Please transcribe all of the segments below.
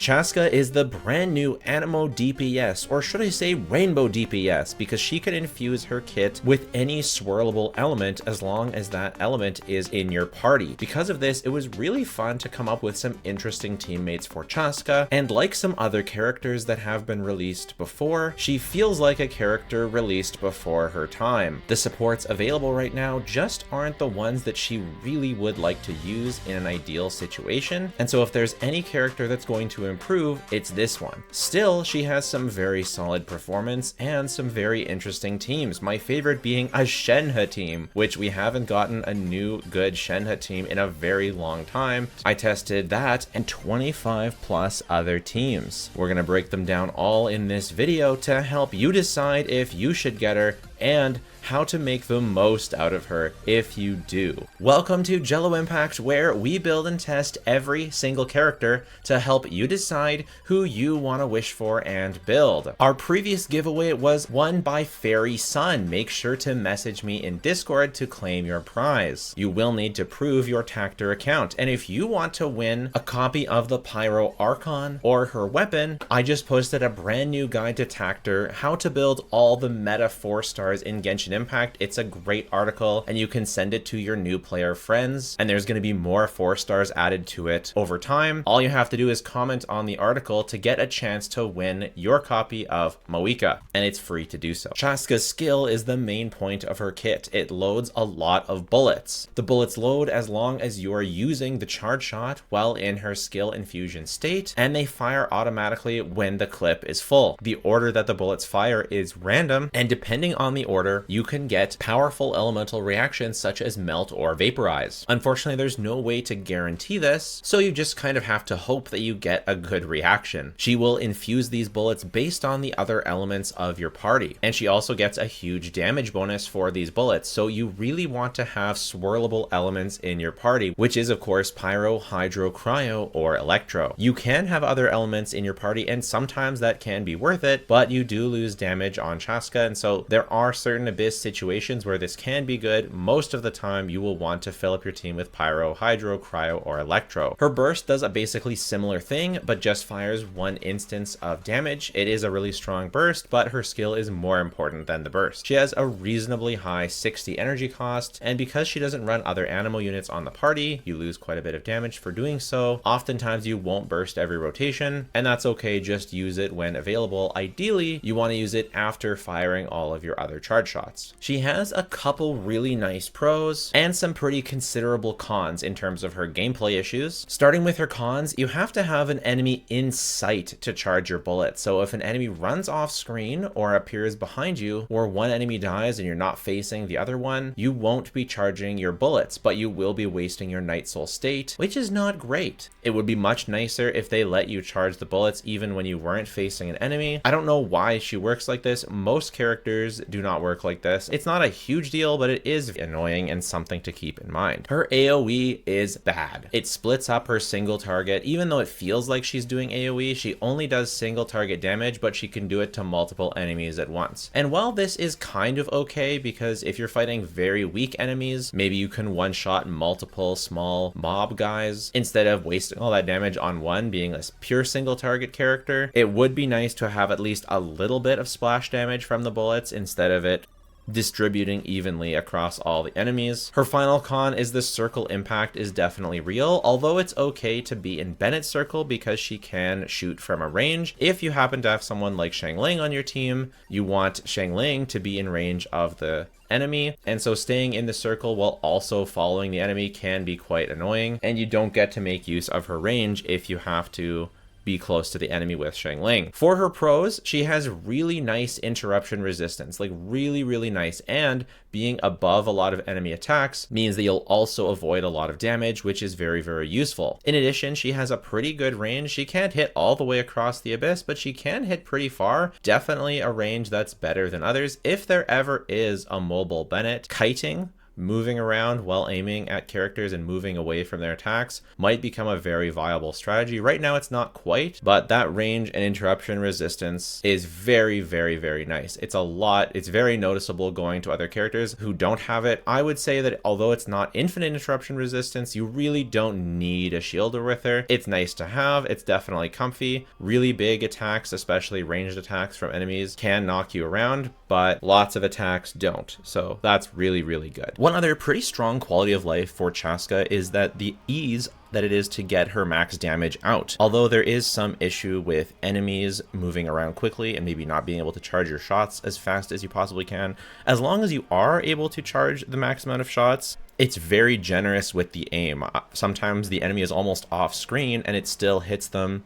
Chasca is the brand new Animo DPS, or should I say Rainbow DPS, because she can infuse her kit with any swirlable element as long as that element is in your party. Because of this, it was really fun to come up with some interesting teammates for Chasca, and like some other characters that have been released before, she feels like a character released before her time. The supports available right now just aren't the ones that she really would like to use in an ideal situation, and so if there's any character that's going to improve, it's this one. Still, she has some very solid performance and some very interesting teams, my favorite being a Shenhe team, which we haven't gotten a new good Shenhe team in a very long time. I tested that and 25 plus other teams. We're gonna break them down all in this video to help you decide if you should get her and how to make the most out of her if you do. Welcome to Jello Impact, where we build and test every single character to help you decide who you want to wish for and build. Our previous giveaway was won by Fairy Sun. Make sure to message me in Discord to claim your prize. You will need to prove your Tactor account, and if you want to win a copy of the Pyro Archon or her weapon, I just posted a brand new guide to Tactor, how to build all the meta 4 stars in Genshin Impact. It's a great article and you can send it to your new player friends, and there's going to be more 4 stars added to it over time. All you have to do is comment on the article to get a chance to win your copy of Moika, and it's free to do so. Chasca's skill is the main point of her kit. It loads a lot of bullets. The bullets load as long as you are using the charge shot while in her skill infusion state, and they fire automatically when the clip is full. The order that the bullets fire is random, and depending on the order, you can get powerful elemental reactions such as melt or vaporize. Unfortunately, there's no way to guarantee this, so you just kind of have to hope that you get a good reaction. She will infuse these bullets based on the other elements of your party, and she also gets a huge damage bonus for these bullets, so you really want to have swirlable elements in your party, which is of course Pyro, Hydro, Cryo, or Electro. You can have other elements in your party, and sometimes that can be worth it, but you do lose damage on Chasca, and so there are certain Abyss situations where this can be good. Most of the time you will want to fill up your team with Pyro, Hydro, Cryo, or Electro. Her burst does a basically similar thing, but just fires 1 instance of damage. It is a really strong burst, but her skill is more important than the burst. She has a reasonably high 60 energy cost, and because she doesn't run other animal units on the party, you lose quite a bit of damage for doing so. Oftentimes you won't burst every rotation, and that's okay, just use it when available. Ideally, you want to use it after firing all of your other charge shots. She has a couple really nice pros and some pretty considerable cons in terms of her gameplay issues. Starting with her cons, you have to have an enemy in sight to charge your bullet. So if an enemy runs off screen or appears behind you, or one enemy dies and you're not facing the other one, you won't be charging your bullets, but you will be wasting your Night Soul state, which is not great. It would be much nicer if they let you charge the bullets even when you weren't facing an enemy. I don't know why she works like this. Most characters do not work like this. It's not a huge deal, but it is annoying and something to keep in mind. Her AoE is bad. It splits up her single target. Even though it feels like she's doing AoE, she only does single target damage, but she can do it to multiple enemies at once. And while this is kind of okay, because if you're fighting very weak enemies, maybe you can one-shot multiple small mob guys instead of wasting all that damage on one, being a pure single target character. It would be nice to have at least a little bit of splash damage from the bullets instead of it distributing evenly across all the enemies. Her final con is the circle impact is definitely real, although it's okay to be in Bennett's circle because she can shoot from a range. If you happen to have someone like Xiangling on your team, you want Xiangling to be in range of the enemy, and so staying in the circle while also following the enemy can be quite annoying, and you don't get to make use of her range if you have to be close to the enemy with Xiangling. For her pros, she has really nice interruption resistance, like really nice, and being above a lot of enemy attacks means that you'll also avoid a lot of damage, which is very useful. In addition, she has a pretty good range. She can't hit all the way across the abyss, but she can hit pretty far. Definitely a range that's better than others. If there ever is a mobile Bennett, kiting moving around while aiming at characters and moving away from their attacks might become a very viable strategy. Right now it's not quite, but that range and interruption resistance is very, very, very nice. It's a lot. It's very noticeable going to other characters who don't have it. I would say that although it's not infinite interruption resistance, you really don't need a shielder with her. It's nice to have. It's definitely comfy. Really big attacks, especially ranged attacks from enemies, can knock you around, but lots of attacks don't. So that's really, really good. One other pretty strong quality of life for Chasca is that the ease that it is to get her max damage out. Although there is some issue with enemies moving around quickly and maybe not being able to charge your shots as fast as you possibly can, as long as you are able to charge the max amount of shots, it's very generous with the aim. Sometimes the enemy is almost off screen and it still hits them,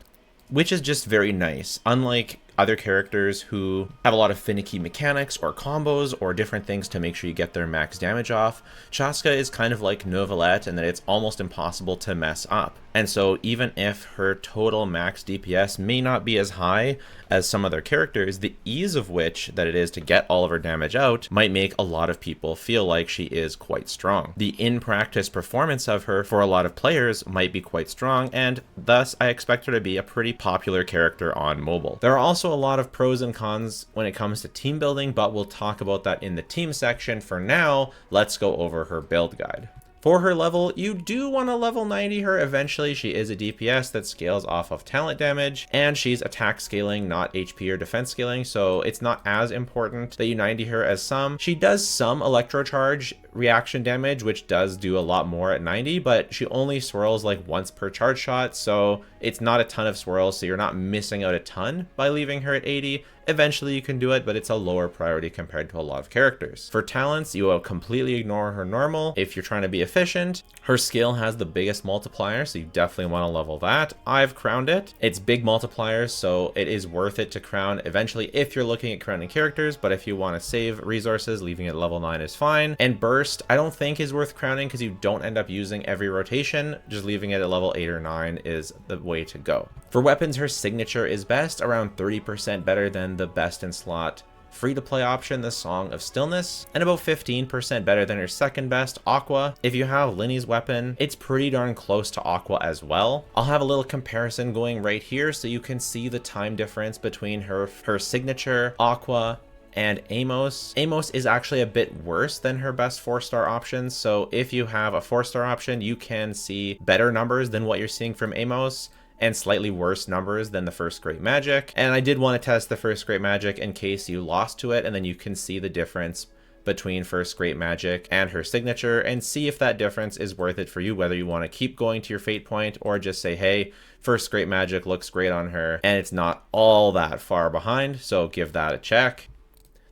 which is just very nice. Unlike other characters who have a lot of finicky mechanics or combos or different things to make sure you get their max damage off, Chasca is kind of like Neuvillette in that it's almost impossible to mess up. And so even if her total max DPS may not be as high as some other characters, the ease of which that it is to get all of her damage out might make a lot of people feel like she is quite strong. The in-practice performance of her for a lot of players might be quite strong, and thus I expect her to be a pretty popular character on mobile. There are also a lot of pros and cons when it comes to team building, but we'll talk about that in the team section. For now, let's go over her build guide. For her level, you do want to level 90 her eventually. She is a DPS that scales off of talent damage, and she's attack scaling, not HP or defense scaling, so it's not as important that you 90 her as some. She does some electrocharge reaction damage, which does do a lot more at 90, but she only swirls like once per charge shot, so it's not a ton of swirls, so you're not missing out a ton by leaving her at 80. Eventually you can do it, but it's a lower priority compared to a lot of characters. For talents, you will completely ignore her normal if you're trying to be efficient. Her skill has the biggest multiplier, so you definitely want to level that. I've crowned it. It's big multipliers, so it is worth it to crown eventually if you're looking at crowning characters, but if you want to save resources, leaving it at level 9 is fine. And burst, I don't think is worth crowning because you don't end up using every rotation. Just leaving it at level 8 or 9 is the way to go. For weapons, her signature is best, around 30% better than the best in slot free-to-play option, the Song of Stillness, and about 15% better than her second best, Aqua. If you have Linny's weapon, it's pretty darn close to Aqua as well. I'll have a little comparison going right here so you can see the time difference between her signature, Aqua, and Amos. Amos is actually a bit worse than her best 4-star options, so if you have a 4-star option, you can see better numbers than what you're seeing from Amos, and slightly worse numbers than the First Great Magic. And I did want to test the First Great Magic in case you lost to it, and then you can see the difference between First Great Magic and her signature and see if that difference is worth it for you, whether you want to keep going to your fate point or just say, hey, First Great Magic looks great on her and it's not all that far behind, so give that a check.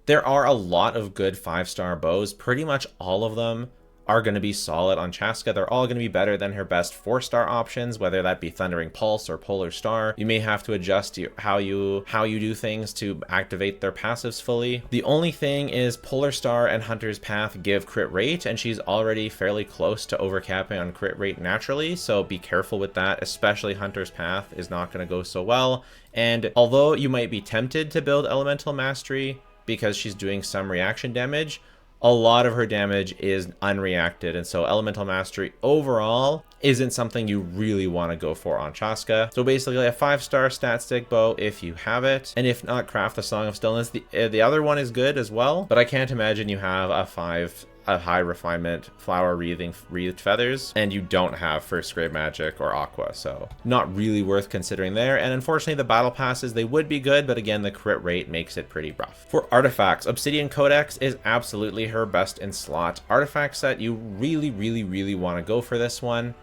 There are a lot of good 5-star bows. Pretty much all of them are going to be solid on Chasca. They're all going to be better than her best 4-star options, whether that be Thundering Pulse or Polar Star. You may have to adjust how you do things to activate their passives fully. The only thing is Polar Star and Hunter's Path give crit rate, and she's already fairly close to overcapping on crit rate naturally, so be careful with that, especially Hunter's Path is not going to go so well. And although you might be tempted to build Elemental Mastery because she's doing some reaction damage, a lot of her damage is unreacted, and so Elemental Mastery overall isn't something you really want to go for on Chasca. So basically a 5-star stat stick bow if you have it, and if not, craft the Song of Stillness. The other one is good as well, but I can't imagine you have a high refinement flower wreathed feathers and you don't have First Great Magic or Aqua, so not really worth considering there. And unfortunately the battle passes, they would be good, but again the crit rate makes it pretty rough. For artifacts, Obsidian Codex is absolutely her best in slot artifact set. You really want to go for this one.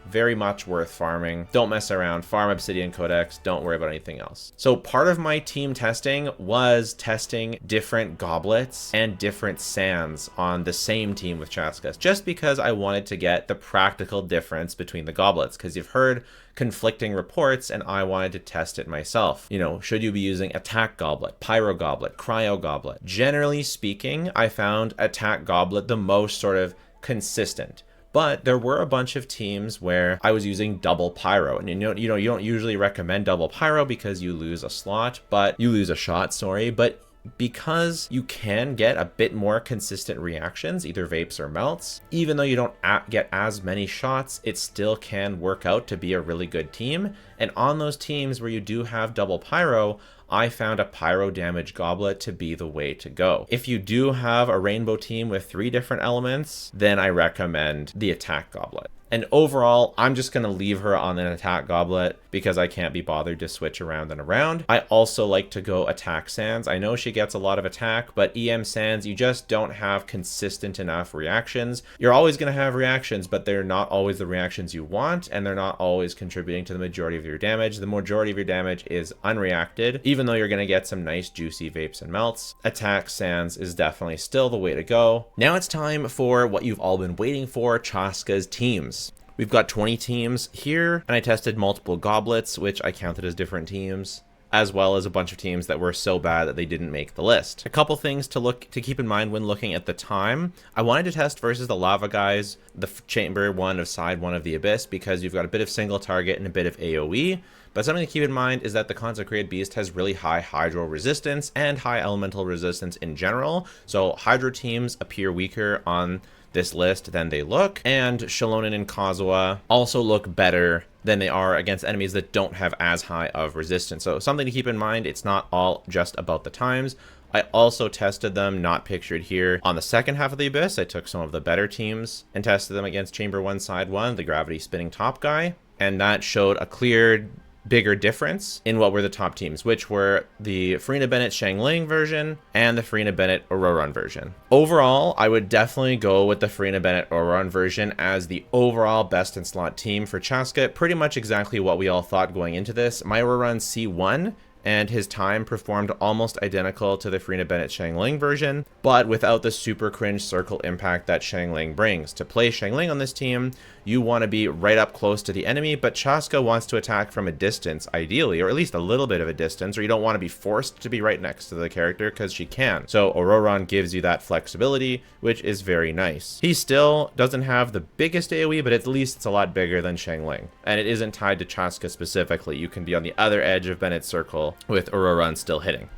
Very much worth farming. Don't mess around. Farm Obsidian Codex. Don't worry about anything else. So part of my team testing was testing different goblets and different sands on the same team with Chasca, just because I wanted to get the practical difference between the goblets, because you've heard conflicting reports and I wanted to test it myself. You know, should you be using Attack Goblet, Pyro Goblet, Cryo Goblet? Generally speaking, I found Attack Goblet the most sort of consistent. But there were a bunch of teams where I was using double pyro, and you don't usually recommend double pyro because you lose a shot, sorry, but because you can get a bit more consistent reactions, either vapes or melts. Even though you don't get as many shots, it still can work out to be a really good team. And on those teams where you do have double pyro, I found a pyro damage goblet to be the way to go. If you do have a rainbow team with 3 different elements, then I recommend the attack goblet. And overall, I'm just going to leave her on an attack goblet because I can't be bothered to switch around and around. I also like to go attack sands. I know she gets a lot of attack, but EM sands, you just don't have consistent enough reactions. You're always going to have reactions, but they're not always the reactions you want, and they're not always contributing to the majority of your damage. The majority of your damage is unreacted, even though you're going to get some nice juicy vapes and melts. Attack sands is definitely still the way to go. Now it's time for what you've all been waiting for, Chasca's teams. We've got 20 teams here, and I tested multiple goblets, which I counted as different teams, as well as a bunch of teams that were so bad that they didn't make the list. A couple things to keep in mind when looking at the time. I wanted to test versus the lava guys, the chamber one of side one of the abyss, because you've got a bit of single target and a bit of AoE. But something to keep in mind is that the Consecrated Beast has really high hydro resistance and high elemental resistance in general. So hydro teams appear weaker on this list than they look, and Shalonen and Kazuha also look better than they are against enemies that don't have as high of resistance. So something to keep in mind, it's not all just about the times. I also tested them, not pictured here, on the second half of the Abyss. I took some of the better teams and tested them against Chamber 1 Side 1, the Gravity Spinning Top guy, and that showed a clear bigger difference in what were the top teams, which were the Furina Bennett Xiangling version and the Furina Bennett Auroron version. Overall, I would definitely go with the Furina Bennett Auroron version as the overall best in slot team for Chasca. Pretty much exactly what we all thought going into this. My Auroron C1 and his time performed almost identical to the Furina Bennett Xiangling version, but without the super cringe circle impact that Xiangling brings. To play Xiangling on this team, you want to be right up close to the enemy, but Chasca wants to attack from a distance, ideally, or at least a little bit of a distance, or you don't want to be forced to be right next to the character because she can. So Auroron gives you that flexibility, which is very nice. He still doesn't have the biggest AoE, but at least it's a lot bigger than Xiangling, and it isn't tied to Chasca specifically. You can be on the other edge of Bennett's circle with Auroron still hitting.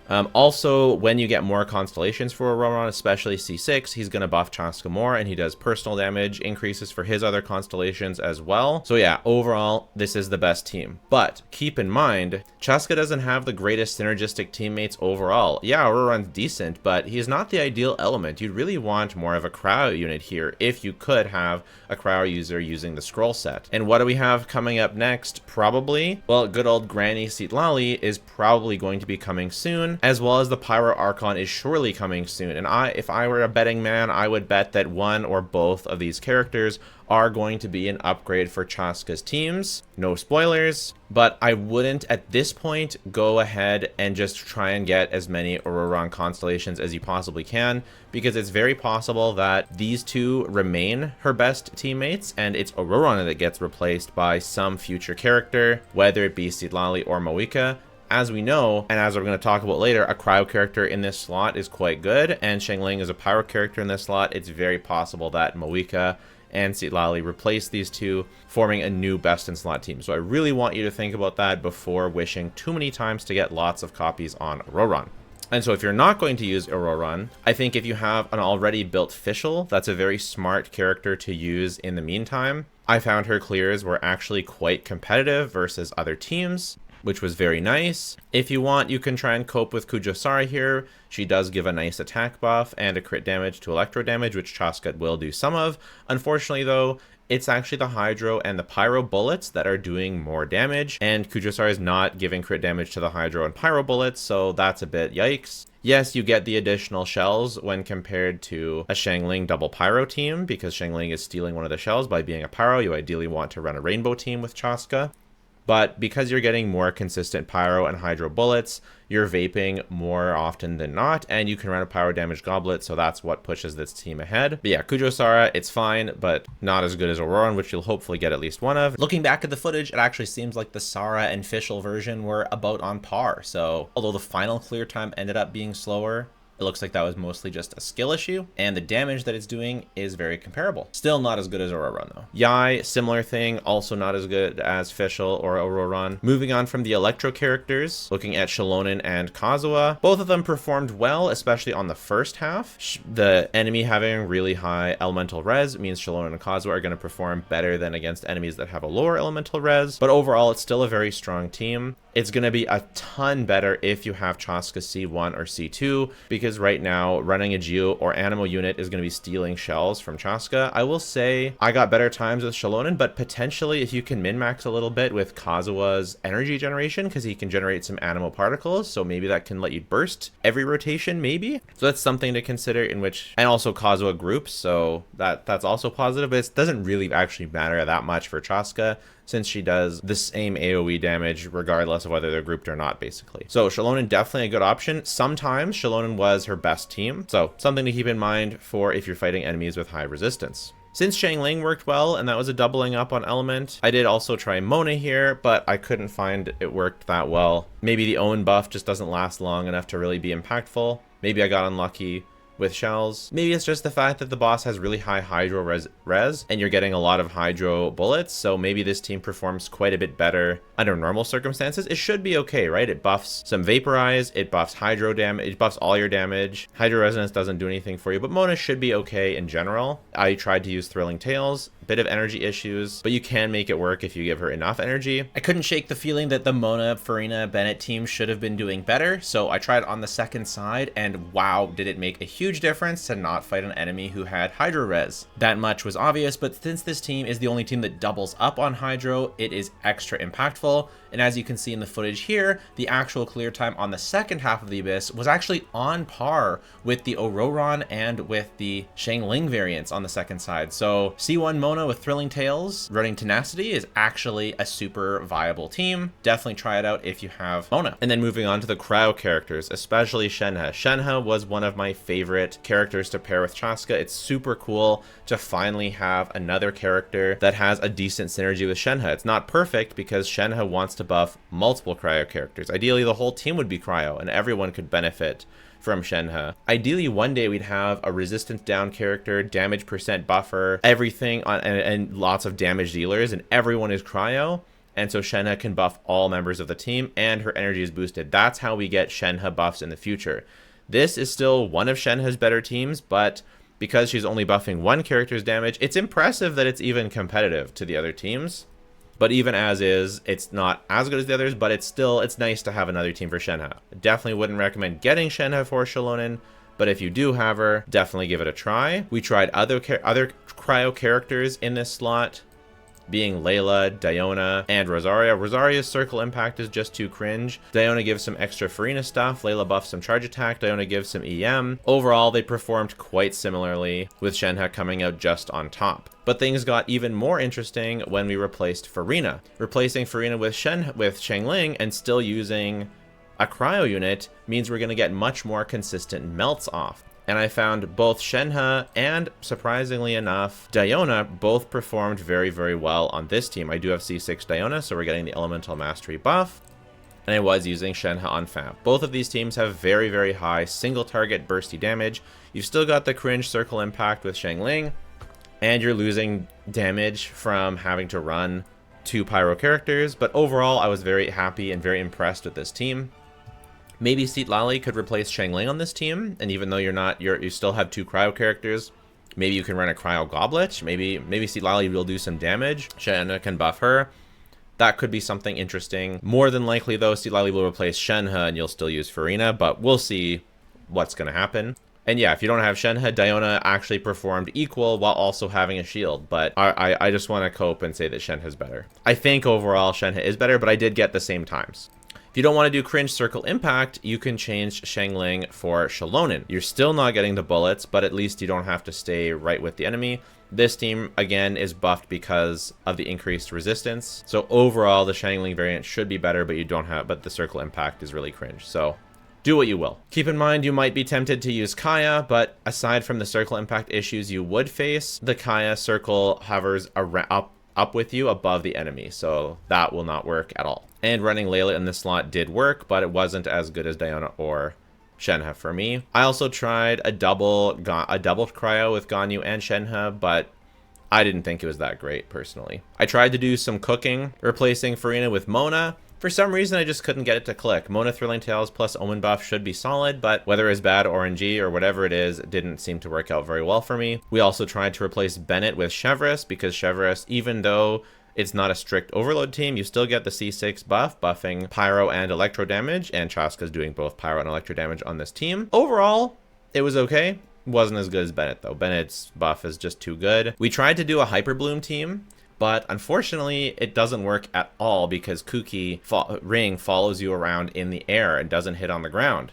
Also, when you get more constellations for Auroron, especially C6, he's going to buff Chasca more, and he does personal damage increases for his other constellations as well. So yeah, overall, this is the best team. But keep in mind, Chasca doesn't have the greatest synergistic teammates overall. Yeah, Auroron's decent, but he's not the ideal element. You'd really want more of a cryo unit here if you could have a cryo user using the scroll set. And what do we have coming up next? Probably, well, good old Granny Citlali is probably going to be coming soon, as well as the Pyro Archon is surely coming soon. And if I were a betting man, I would bet that one or both of these characters are going to be an upgrade for Chasca's teams. No spoilers, but I wouldn't at this point go ahead and just try and get as many Auroron constellations as you possibly can, because it's very possible that these two remain her best teammates and it's Auroron that gets replaced by some future character, whether it be Citlali or Moika. As we know, and as we're going to talk about later, a cryo character in this slot is quite good, and Xiangling is a pyro character in this slot. It's very possible that Moika and Citlali replace these two, forming a new best in slot team. So I really want you to think about that before wishing too many times to get lots of copies on Auroron. And so if you're not going to use Auroron, I think if you have an already built Fischl, that's a very smart character to use in the meantime. I found her clears were actually quite competitive versus other teams, which was very nice. If you want, you can try and cope with Kujosara here. She does give a nice attack buff and a crit damage to electro damage, which Chasca will do some of. Unfortunately, though, it's actually the Hydro and the Pyro bullets that are doing more damage, and Kujosara is not giving crit damage to the Hydro and Pyro bullets, so that's a bit yikes. Yes, you get the additional shells when compared to a Xiangling double Pyro team, because Xiangling is stealing one of the shells by being a Pyro. You ideally want to run a Rainbow team with Chasca. But because you're getting more consistent Pyro and Hydro bullets, you're vaping more often than not, and you can run a Pyro damage goblet, so that's what pushes this team ahead. But yeah, Kujosara, it's fine, but not as good as Auroron, which you'll hopefully get at least one of. Looking back at the footage, it actually seems like the Sara and Fischl version were about on par, so although the final clear time ended up being slower, It looks like that was mostly just a skill issue, and the damage that it's doing is very comparable. Still not as good as Ororon though. Yai, similar thing, also not as good as Fischl or Ororon. Moving on from the electro characters, looking at Xilonen and Kazuha, both of them performed well, especially on the first half. The enemy having really high elemental res means Xilonen and Kazuha are going to perform better than against enemies that have a lower elemental res, but overall it's still a very strong team. It's going to be a ton better if you have Chasca C1 or C2, because right now running a Geo or Animo unit is going to be stealing shells from Chasca. I will say I got better times with Xilonen, but potentially if you can min-max a little bit with Kazuha's energy generation, because he can generate some Animo particles, so maybe that can let you burst every rotation, maybe. So that's something to consider, in which, and also Kazuha groups, so that's also positive, but it doesn't really actually matter that much for Chasca, since she does the same AoE damage regardless of whether they're grouped or not, basically. So Xilonen definitely a good option. Sometimes Xilonen was her best team, so something to keep in mind for if you're fighting enemies with high resistance. Since Xiangling worked well, and that was a doubling up on element, I did also try Mona here, but I couldn't find it worked that well. Maybe the Owen buff just doesn't last long enough to really be impactful. Maybe I got unlucky with shells. Maybe it's just the fact that the boss has really high hydro res and you're getting a lot of hydro bullets, so maybe this team performs quite a bit better under normal circumstances. It should be okay, right? It buffs some vaporize, it buffs hydro damage, it buffs all your damage. Hydro resonance doesn't do anything for you, but Mona should be okay in general. I tried to use Thrilling Tales, bit of energy issues, but you can make it work if you give her enough energy. I couldn't shake the feeling that the Mona, Furina, Bennett team should have been doing better, so I tried on the second side, and wow, did it make a huge difference to not fight an enemy who had Hydro res. That much was obvious, but since this team is the only team that doubles up on Hydro, it is extra impactful, and as you can see in the footage here, the actual clear time on the second half of the Abyss was actually on par with the Ororon and with the Xiangling variants on the second side. So C1 Mona with Thrilling Tales running Tenacity is actually a super viable team. Definitely try it out if you have Mona. And then moving on to the Cryo characters, especially Shenhe. Shenhe was one of my favorite characters to pair with Chasca. It's super cool to finally have another character that has a decent synergy with Shenhe. It's not perfect because Shenhe wants to buff multiple Cryo characters. Ideally, the whole team would be Cryo and everyone could benefit from Shenhe. Ideally, one day we'd have a resistance down character, damage percent buffer, everything on, and lots of damage dealers, and everyone is Cryo. And so Shenhe can buff all members of the team and her energy is boosted. That's how we get Shenhe buffs in the future. This is still one of Shenhe's better teams, but because she's only buffing one character's damage, it's impressive that it's even competitive to the other teams. But even as is, it's not as good as the others, but it's nice to have another team for Shenhe. Definitely wouldn't recommend getting Shenhe for Xilonen, but if you do have her, definitely give it a try. We tried other Cryo characters in this slot, being Layla, Diona, and Rosaria. Rosaria's circle impact is just too cringe. Diona gives some extra Furina stuff. Layla buffs some charge attack. Diona gives some EM. Overall, they performed quite similarly, with Shenhe coming out just on top. But things got even more interesting when we replaced Furina. Replacing Furina with Xiangling and still using a Cryo unit means we're going to get much more consistent melts off. And I found both Shenhe and, surprisingly enough, Diona both performed very, very well on this team. I do have C6 Diona, so we're getting the Elemental Mastery buff. And I was using Shenhe on Fab. Both of these teams have very, very high single target bursty damage. You've still got the cringe circle impact with Xiangling, and you're losing damage from having to run 2 Pyro characters. But overall, I was very happy and very impressed with this team. Maybe Citlali could replace Xiangling on this team, and even though you still have 2 Cryo characters, maybe you can run a Cryo Goblet. Maybe Citlali will do some damage. Shenhe can buff her. That could be something interesting. More than likely, though, Citlali will replace Shenhe, and you'll still use Furina, but we'll see what's going to happen. And yeah, if you don't have Shenhe, Diona actually performed equal while also having a shield, but I just want to cope and say that Shenhe's better. I think overall Shenhe is better, but I did get the same times. If you don't want to do cringe circle impact, you can change Xiangling for Xilonen. You're still not getting the bullets, but at least you don't have to stay right with the enemy. This team, again, is buffed because of the increased resistance. So overall, the Xiangling variant should be better, but the circle impact is really cringe. So do what you will. Keep in mind, you might be tempted to use Kaya, but aside from the circle impact issues you would face, the Kaya circle hovers up with you above the enemy, so that will not work at all. And running Layla in this slot did work, but it wasn't as good as Diona or Shenhe for me. I also tried a double cryo with Ganyu and Shenhe, but I didn't think it was that great personally. I tried to do some cooking, replacing Furina with Mona. For some reason, I just couldn't get it to click. Mona Thrilling Tales plus Omen buff should be solid, but whether it's bad RNG or whatever it is, it didn't seem to work out very well for me. We also tried to replace Bennett with Chevreuse, because Chevreuse, even though it's not a strict overload team, you still get the C6 buff, buffing pyro and electro damage, and Chasca's doing both pyro and electro damage on this team. Overall, it was okay. Wasn't as good as Bennett though. Bennett's buff is just too good. We tried to do a Hyper Bloom team, but unfortunately it doesn't work at all because Kuki Ring follows you around in the air and doesn't hit on the ground.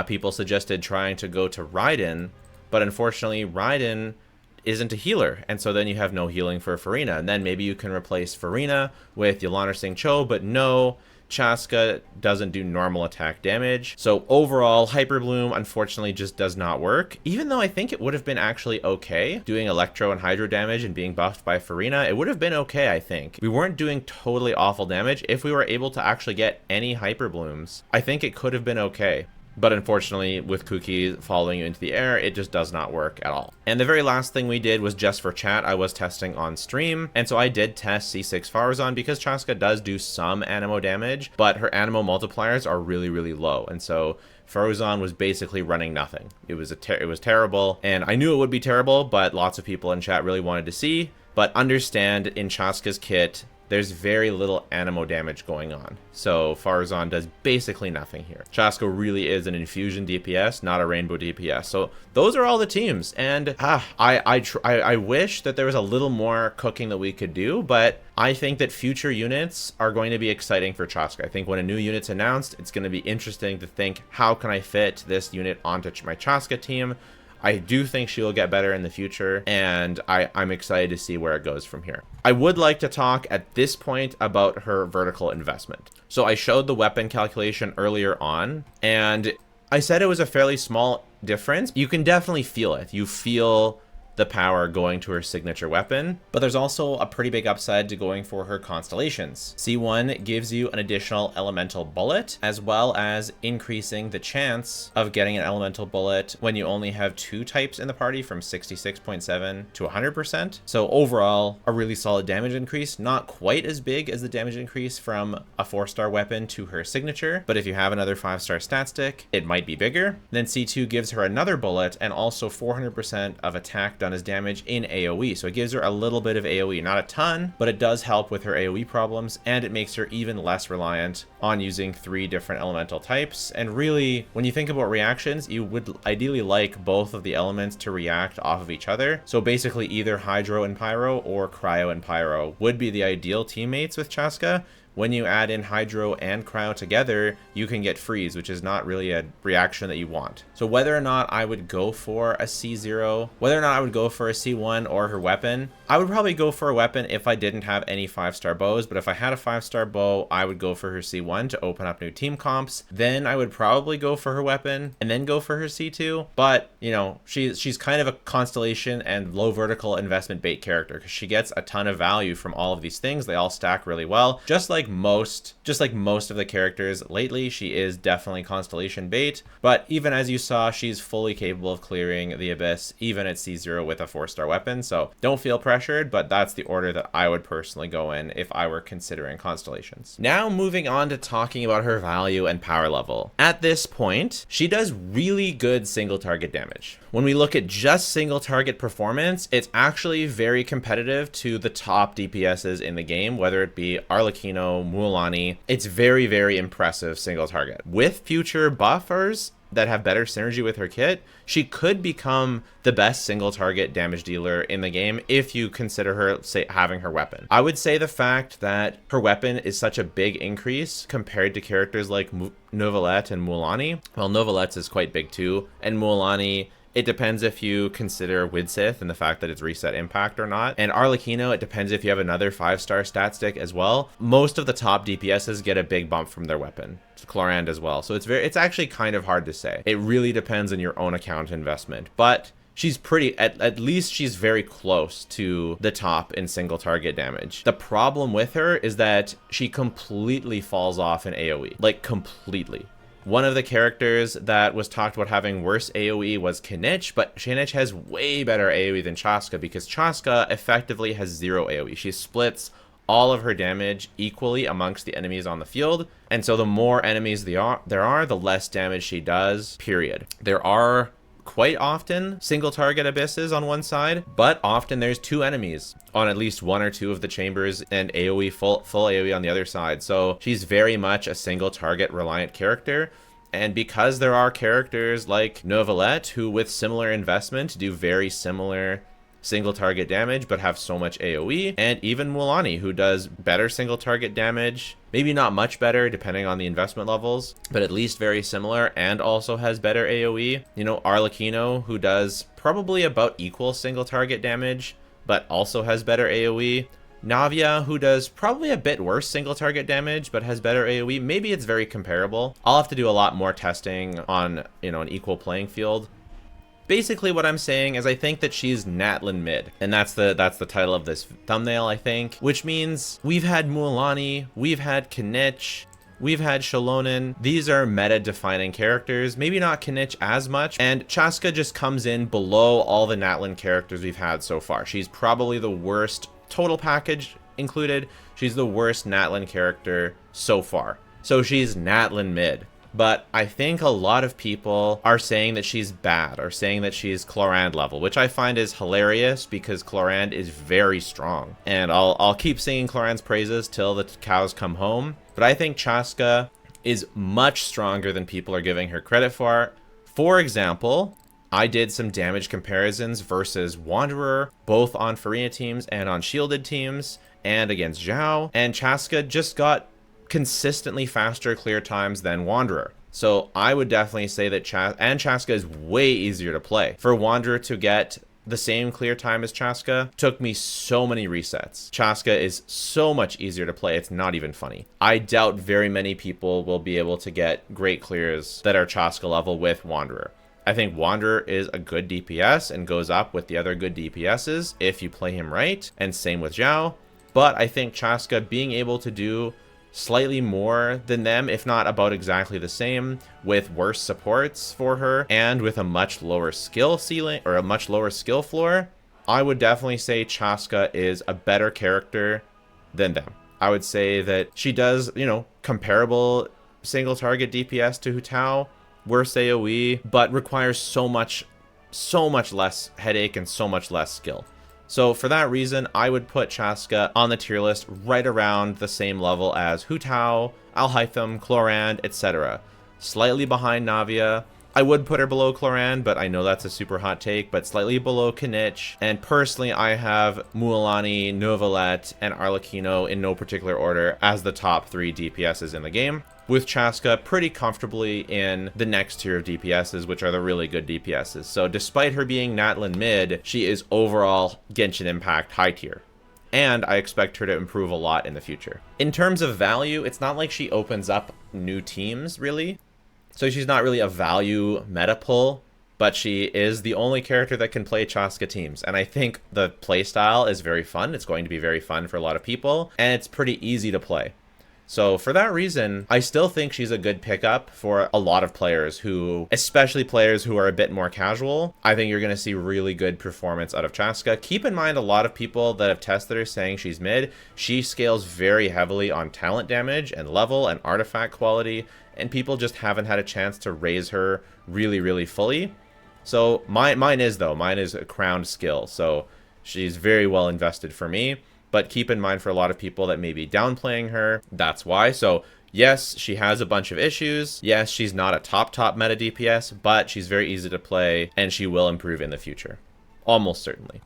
People suggested trying to go to Raiden, but unfortunately Raiden isn't a healer, and so then you have no healing for Furina, and then maybe you can replace Furina with Yolanda Singh Cho, but no, Chasca doesn't do normal attack damage. So overall, Hyper Bloom unfortunately just does not work. Even though I think it would have been actually okay doing Electro and Hydro damage and being buffed by Furina, it would have been okay, I think. We weren't doing totally awful damage. If we were able to actually get any Hyper Blooms, I think it could have been okay. But unfortunately, with Kuki following you into the air, it just does not work at all. And the very last thing we did was just for chat. I was testing on stream, and so I did test C6 Farazan because Chasca does do some animo damage, but her animo multipliers are really, really low. And so Farazan was basically running nothing. It was terrible, and I knew it would be terrible, but lots of people in chat really wanted to see. But understand, in Chasca's kit, there's very little animo damage going on. So Farazan does basically nothing here. Chasca really is an infusion DPS, not a rainbow DPS. So those are all the teams. And I wish that there was a little more cooking that we could do, but I think that future units are going to be exciting for Chasca. I think when a new unit's announced, it's going to be interesting to think, how can I fit this unit onto my Chasca team? I do think she will get better in the future, and I'm excited to see where it goes from here. I would like to talk at this point about her vertical investment. So I showed the weapon calculation earlier on, and I said it was a fairly small difference. You can definitely feel it. You feel the power going to her signature weapon, but there's also a pretty big upside to going for her constellations. C1 gives you an additional elemental bullet, as well as increasing the chance of getting an elemental bullet when you only have 2 types in the party from 66.7 to 100%. So overall, a really solid damage increase, not quite as big as the damage increase from a 4-star weapon to her signature, but if you have another 5-star stat stick, it might be bigger. Then C2 gives her another bullet and also 400% of attack done as damage in AoE. So it gives her a little bit of AoE, not a ton, but it does help with her AoE problems, and it makes her even less reliant on using 3 different elemental types. And really, when you think about reactions, you would ideally like both of the elements to react off of each other. So basically either Hydro and Pyro or Cryo and Pyro would be the ideal teammates with Chasca. When you add in Hydro and Cryo together, you can get Freeze, which is not really a reaction that you want. So whether or not I would go for a C0, whether or not I would go for a C1 or her weapon, I would probably go for a weapon if I didn't have any 5-star bows, but if I had a 5-star bow, I would go for her C1 to open up new team comps. Then I would probably go for her weapon and then go for her C2. But, you know, she's kind of a constellation and low vertical investment bait character because she gets a ton of value from all of these things. They all stack really well. Just like most of the characters lately, she is definitely constellation bait. But even as you saw, she's fully capable of clearing the Abyss, even at C0 with a 4-star weapon. So don't feel pressured, but that's the order that I would personally go in if I were considering constellations. Now moving on to talking about her value and power level. At this point, she does really good single target damage. When we look at just single target performance, it's actually very competitive to the top DPSs in the game, whether it be Arlecchino, Mualani. It's very, very impressive single target. With future buffers that have better synergy with her kit, she could become the best single target damage dealer in the game if you consider her, say, having her weapon. I would say the fact that her weapon is such a big increase compared to characters like Novelette and Mualani. Well, Novelette's is quite big too, and Mualani, it depends if you consider Widsith and the fact that it's reset impact or not. And Arlecchino, it depends if you have another 5-star stat stick as well. Most of the top DPSs get a big bump from their weapon. Chlorand as well. So it's actually kind of hard to say. It really depends on your own account investment. But she's pretty, at least she's very close to the top in single target damage. The problem with her is that she completely falls off in AoE. Like completely. One of the characters that was talked about having worse AoE was Keqing, but Keqing has way better AoE than Chasca because Chasca effectively has 0 AoE. She splits all of her damage equally amongst the enemies on the field, and so the more enemies there are, the less damage she does, period. There are quite often single target abysses on one side, but often there's 2 enemies on at least 1 or 2 of the chambers and AoE full AoE on the other side. So she's very much a single target reliant character. And because there are characters like Novelette who with similar investment do very similar single target damage but have so much AoE, and even Mualani who does better single target damage, maybe not much better depending on the investment levels, but at least very similar, and also has better AoE. You know, Arlecchino who does probably about equal single target damage but also has better AoE. Navia who does probably a bit worse single target damage but has better AoE. Maybe it's very comparable. I'll have to do a lot more testing on, you know, an equal playing field. Basically what I'm saying is I think that she's Natlin mid, and that's the title of this thumbnail, I think, which means we've had Mualani, we've had Keqing, we've had Shalonen. These are meta defining characters, maybe not Keqing as much, and Chasca just comes in below all the Natlin characters we've had so far. She's probably the worst, total package included, she's the worst Natlin character so far. So she's Natlin mid. But I think a lot of people are saying that she's bad, or saying that she's Clorand level, which I find is hilarious because Clorand is very strong. And I'll keep singing Clorand's praises till the cows come home. But I think Chasca is much stronger than people are giving her credit for. For example, I did some damage comparisons versus Wanderer, both on Furina teams and on shielded teams, and against Zhao. And Chasca just got consistently faster clear times than Wanderer. So I would definitely say that Chasca is way easier to play. For Wanderer to get the same clear time as Chasca took me so many resets. Chasca is so much easier to play, it's not even funny. I doubt very many people will be able to get great clears that are Chasca level with Wanderer. I think Wanderer is a good DPS and goes up with the other good DPSs if you play him right, and same with Zhao. But I think Chasca being able to do slightly more than them, if not about exactly the same, with worse supports for her and with a much lower skill ceiling or a much lower skill floor, I would definitely say Chasca is a better character than them. I would say that she does, you know, comparable single target DPS to Hu Tao, worse AoE, but requires so much less headache and so much less skill. So for that reason, I would put Chasca on the tier list right around the same level as Hu Tao, Alhaitham, Clorand, etc. Slightly behind Navia. I would put her below Clorand, but I know that's a super hot take, but slightly below Keqing. And personally, I have Mualani, Novelette, and Arlecchino in no particular order as the top 3 DPSs in the game, with Chasca pretty comfortably in the next tier of DPSs, which are the really good DPSs. So despite her being Natlin mid, she is overall Genshin Impact high tier. And I expect her to improve a lot in the future. In terms of value, it's not like she opens up new teams, really. So she's not really a value meta pull, but she is the only character that can play Chasca teams. And I think the playstyle is very fun. It's going to be very fun for a lot of people, and it's pretty easy to play. So for that reason, I still think she's a good pickup for a lot of players who, especially players who are a bit more casual. I think you're going to see really good performance out of Chasca. Keep in mind, a lot of people that have tested her saying she's mid. She scales very heavily on talent damage and level and artifact quality, and people just haven't had a chance to raise her really fully. So mine is a crowned skill. So she's very well invested for me. But keep in mind, for a lot of people that may be downplaying her, that's why. So yes, she has a bunch of issues. Yes, she's not a top meta DPS, but she's very easy to play, and she will improve in the future. Almost certainly.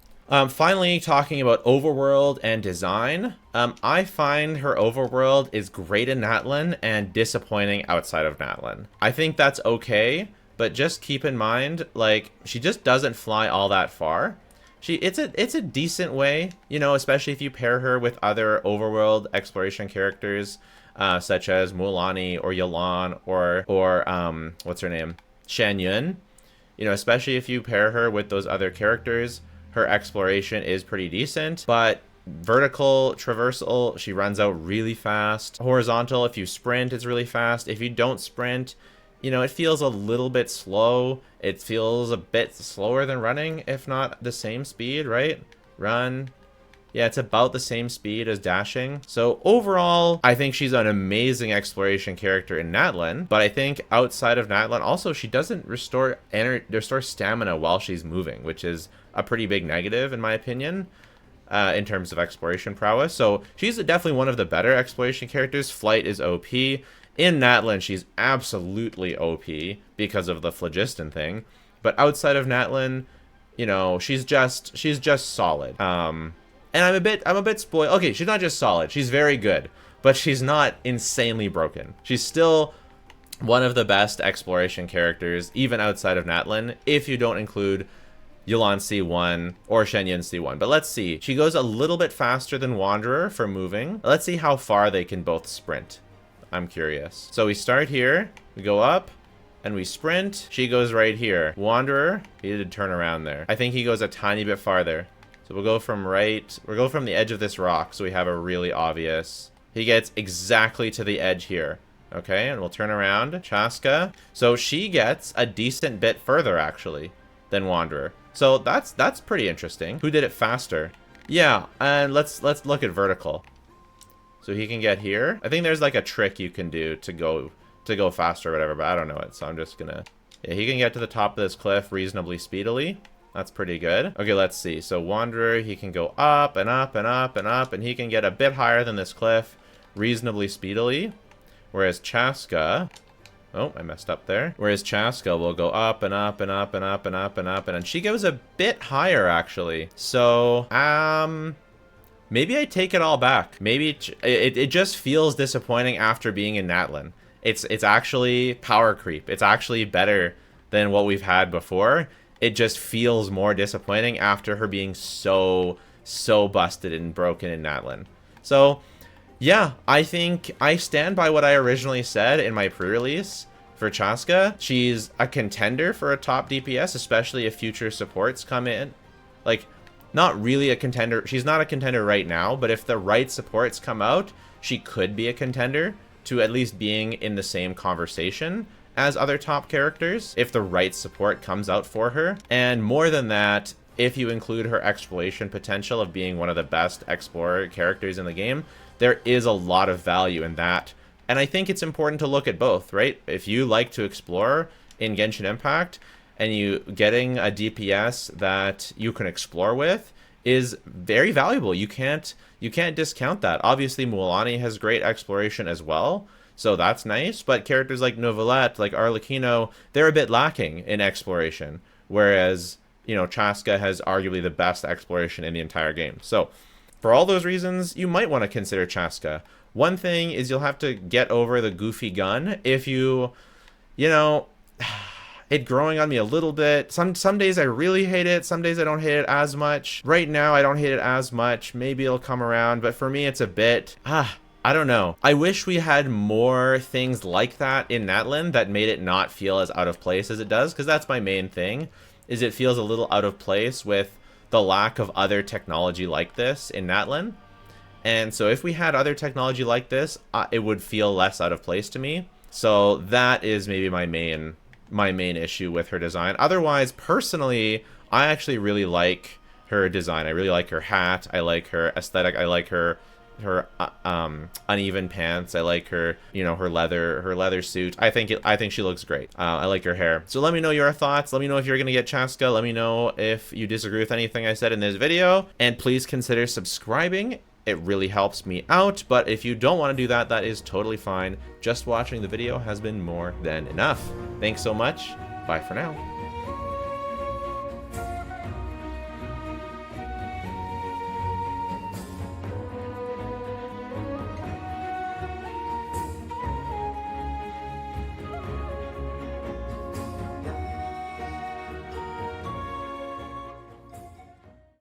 Finally, talking about overworld and design, I find her overworld is great in Natlin and disappointing outside of Natlin. I think that's okay, but just keep in mind, like, she just doesn't fly all that far. It's a decent way, you know, especially if you pair her with other overworld exploration characters, such as Mualani or Yelan or what's her name, Shen Yun. You know, especially if you pair her with those other characters, her exploration is pretty decent. But vertical traversal, she runs out really fast. Horizontal, if you sprint, it's really fast. If you don't sprint, you know, it feels a little bit slow. It feels a bit slower than running, if not the same speed, right? Run. Yeah, it's about the same speed as dashing. So overall, I think she's an amazing exploration character in Natlan, but I think outside of Natlan, also she doesn't restore stamina while she's moving, which is a pretty big negative in my opinion, in terms of exploration prowess. So she's definitely one of the better exploration characters. Flight is OP. In Natlan, she's absolutely OP because of the phlogiston thing, but outside of Natlan, you know, she's just solid. And I'm a bit spoiled. Okay, she's not just solid. She's very good, but she's not insanely broken. She's still one of the best exploration characters, even outside of Natlan, if you don't include Yulan C1 or Shenyan C1. But let's see. She goes a little bit faster than Wanderer for moving. Let's see how far they can both sprint. I'm curious. So we start here. We go up. And we sprint. She goes right here. Wanderer, he did turn around there. I think he goes a tiny bit farther. So we'll go from the edge of this rock, so we have a really obvious. He gets exactly to the edge here. Okay, and we'll turn around. Chasca. So she gets a decent bit further, actually, than Wanderer. So that's pretty interesting. Who did it faster? Yeah, and let's look at vertical. So he can get here. I think there's like a trick you can do to go faster or whatever, but I don't know it, so I'm just gonna. Yeah, he can get to the top of this cliff reasonably speedily. That's pretty good. Okay, let's see. So Wanderer, he can go up and up and up and up, and he can get a bit higher than this cliff reasonably speedily. Whereas Chasca, oh, I messed up there. Whereas Chasca will go up and up and up and up and up and up, and she goes a bit higher actually. So, maybe I take it all back. Maybe it just feels disappointing after being in Natlan. It's actually power creep. It's actually better than what we've had before. It just feels more disappointing after her being so busted and broken in Natlan. So, yeah, I think I stand by what I originally said in my pre-release for Chasca. She's a contender for a top DPS, especially if future supports come in. Like, not really a contender. She's not a contender right now, but if the right supports come out, she could be a contender to at least being in the same conversation as other top characters, if the right support comes out for her. And more than that, if you include her exploration potential of being one of the best explorer characters in the game, there is a lot of value in that. And I think it's important to look at both, right? If you like to explore in Genshin Impact, and you getting a DPS that you can explore with is very valuable. You can't discount that. Obviously, Mualani has great exploration as well, so that's nice, but characters like Novelette, like Arlecchino, they're a bit lacking in exploration, whereas, you know, Chasca has arguably the best exploration in the entire game. So, for all those reasons, you might want to consider Chasca. One thing is you'll have to get over the goofy gun if you know, it growing on me a little bit. Some days I really hate it, some days I don't hate it as much. Right now, I don't hate it as much. Maybe it'll come around, but for me, it's a bit, I don't know. I wish we had more things like that in Natlan that made it not feel as out of place as it does, because that's my main thing, is it feels a little out of place with the lack of other technology like this in Natlan. And so if we had other technology like this, it would feel less out of place to me. So that is maybe my main issue with her design. Otherwise, personally, I actually really like her design. I really like her hat. I like her aesthetic. I like her uneven pants. I like her, you know, her leather suit. I think she looks great. I like her hair. So let me know your thoughts. Let me know if you're gonna get Chasca. Let me know if you disagree with anything I said in this video, and please consider subscribing. It really helps me out, but if you don't want to do that, that is totally fine. Just watching the video has been more than enough. Thanks so much. Bye for now.